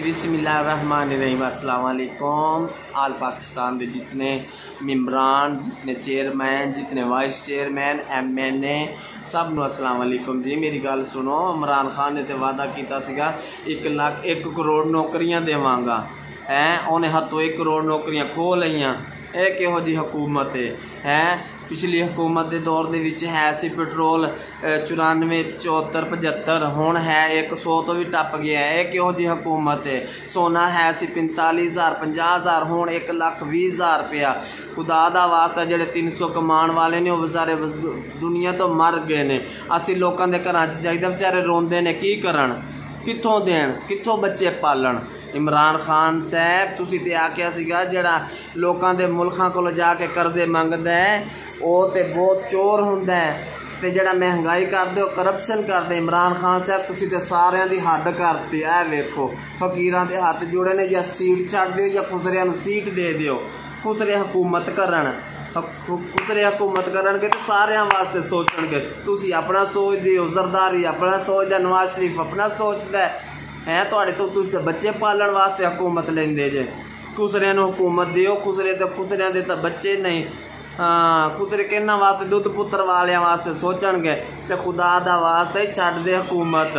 बिस्मिल्लाहिर्रहमानिर्रहीम। अस्सलाम वालेकुम। आल पाकिस्तान के जितने मेम्बरान, जितने चेयरमैन, जितने वाइस चेयरमैन, MNA, सब नूं अस्सलाम वालेकुम जी। मेरी गल सुनो, इमरान खान ने तो वादा किया सीगा 1 करोड़ नौकरियां देवांगा, उन्हें हथों 1 करोड़ नौकरियां खो लईयां। यह किहो जी हुकूमत है? पिछली हुकूमत के दौर के है सी पेट्रोल 94, 74, 75, हुण है 100 तो भी टप गया है। यह किहो जी हुकूमत है? सोना है सी 45,000, 50,000, हुण 1,20,000 रुपया। खुदा दा वास्ता जिहड़े 300 कमाण वाले ने वो बेचारे दुनिया तो मर गए ने। असीं लोकां दे घरां च जाईदा, बेचारे रोंदे ने, की करन, कित्थों देण, कित्थों बच्चे पालन। इमरान खान साहब, तुसीं ते आख्या सीगा जिहड़ा लोकां दे मुल्खां कोल जाके कर्जे मंगदा है वो तो बहुत चोर हुंदा है, ते जिहड़ा महंगाई करदे हो, करप्शन करदे। इमरान खान साहब तुसीं ते सारियां दी हद करती है। वेखो फकीरां दे हत्थ जुड़े ने, या सीट छड्ड दिओ या खुसरियां नूं सीट दे दिओ। खुसरे हुकूमत करन, खुसरे हुकूमत करनगे तो सारियां वास्ते सोचणगे। तुसीं अपना सोचदे हो, जरदारी अपना सोचदा, नवाज शरीफ अपना सोचदा है। तुहाडे तो तुसीं बच्चे पालन वास्ते हुकूमत लेंदे जे। खुसरियां नूं हुकूमत दिओ, खुसरियां दे तां बच्चे नहीं। खुसरे किन्हां वास्ते? दुध पुत्र वालियां वास्ते सोचणगे। ते खुदा दा वास्ते छड्ड दे हुकूमत,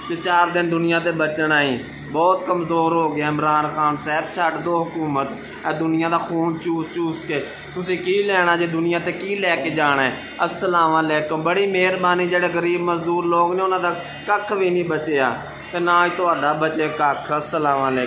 ते 4 दिन दुनिया ते बचना ही। बहुत कमज़ोर हो गया इमरान खान साहब, छड्ड दो हुकूमत। दुनिया का खून चूस चूस के तुसीं की लैना जे, दुनिया ते की लैके जाना है। अस्सलाम वालेकुम। बड़ी मेहरबानी। जिहड़े गरीब मजदूर लोग ने उन्हां दा कख भी नहीं बचिया, ते ना ही तुहाडा बचे कख। अस्सलाम वालेकुम।